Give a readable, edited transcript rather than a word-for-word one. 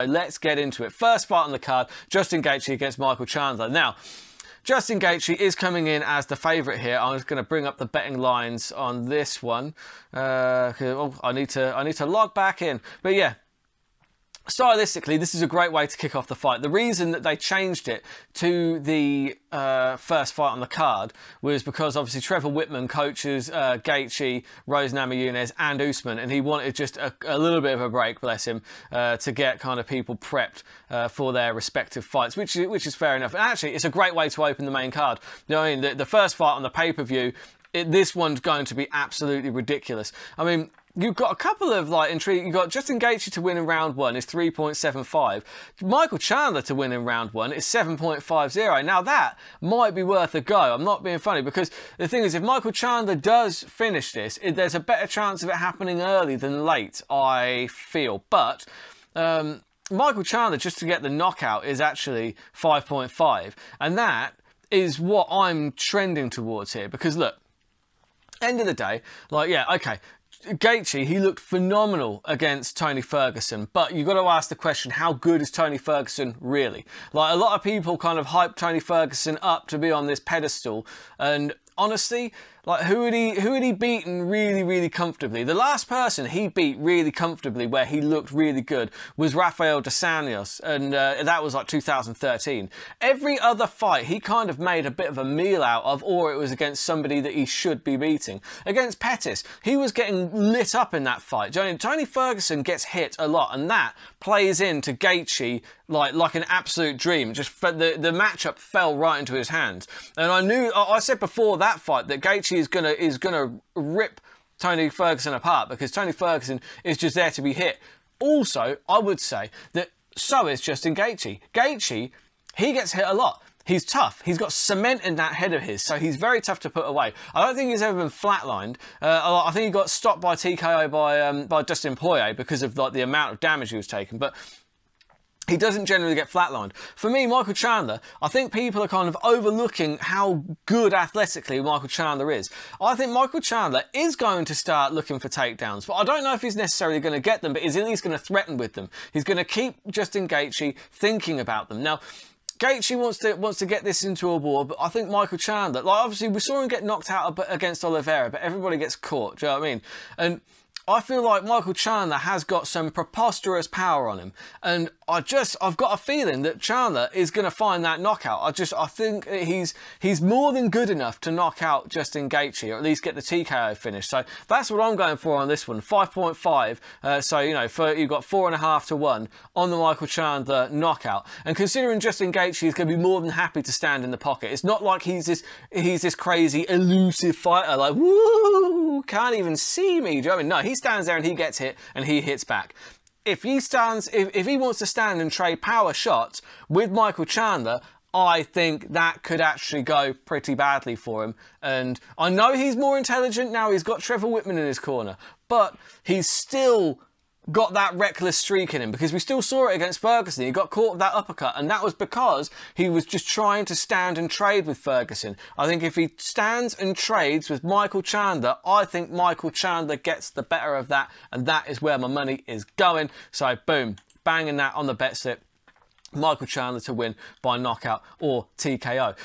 Let's get into it. First fight on the card, Justin Gaethje against Michael Chandler. Now, Justin Gaethje is coming in as the favourite here. I'm just going to bring up the betting lines on this one. I need to log back in. But yeah, stylistically, this is a great way to kick off the fight. The reason that they changed it to the first fight on the card was because obviously Trevor Whitman coaches Gaethje, Rose Namajunas and Usman, and he wanted just a little bit of a break, bless him, to get kind of people prepped for their respective fights, which is fair enough. And actually, it's a great way to open the main card. You know what I mean? The first fight on the pay-per-view, this one's going to be absolutely ridiculous. I mean, you've got a couple of intrigue. You've got Justin Gaethje to win in round 1 is 3.75. Michael Chandler to win in round 1 is 7.50. Now that might be worth a go. I'm not being funny, because the thing is, if Michael Chandler does finish this, there's a better chance of it happening early than late, I feel. But Michael Chandler, just to get the knockout, is actually 5.5. And that is what I'm trending towards here. Because look, end of the day, Gaethje, he looked phenomenal against Tony Ferguson, but you've got to ask the question, how good is Tony Ferguson really? A lot of people kind of hype Tony Ferguson up to be on this pedestal, and honestly, who had he beaten really comfortably? The last person he beat really comfortably where he looked really good was Rafael dos Anjos, and that was 2013. Every other fight he kind of made a bit of a meal out of, or it was against somebody that he should be beating. Against Pettis, he was getting lit up in that fight. Tony Ferguson gets hit a lot, and that plays into Gaethje like an absolute dream. Just the matchup fell right into his hands, and I said before that fight that Gaethje is gonna rip Tony Ferguson apart, because Tony Ferguson is just there to be hit. Also, I would say that so is Justin Gaethje. Gaethje, he gets hit a lot. He's tough. He's got cement in that head of his, so he's very tough to put away. I don't think he's ever been flatlined. I think he got stopped by TKO by Dustin Poirier because of the amount of damage he was taking, but he doesn't generally get flatlined. For me, Michael Chandler, I think people are kind of overlooking how good athletically Michael Chandler is. I think Michael Chandler is going to start looking for takedowns, but I don't know if he's necessarily going to get them, but he's at least going to threaten with them. He's going to keep Justin Gaethje thinking about them. Now, Gaethje wants to get this into a war, but I think Michael Chandler, obviously we saw him get knocked out against Oliveira, but everybody gets caught, do you know what I mean? And I feel like Michael Chandler has got some preposterous power on him, and I've got a feeling that Chandler is going to find that knockout. I think he's more than good enough to knock out Justin Gaethje, or at least get the TKO finish. So that's what I'm going for on this one, 5.5. So you've got 4.5 to 1 on the Michael Chandler knockout. And considering Justin Gaethje is going to be more than happy to stand in the pocket, it's not like he's this crazy elusive fighter, woo, can't even see me. Do you know what I mean? No, he stands there and he gets hit and he hits back. If he wants to stand and trade power shots with Michael Chandler, I think that could actually go pretty badly for him. And I know he's more intelligent now. He's got Trevor Whitman in his corner, but he's still got that reckless streak in him, because we still saw it against Ferguson. He got caught with that uppercut, and that was because he was just trying to stand and trade with Ferguson. I think if he stands and trades with Michael Chandler, I think Michael Chandler gets the better of that, and that is where my money is going. So boom, banging that on the bet slip. Michael Chandler to win by knockout or TKO.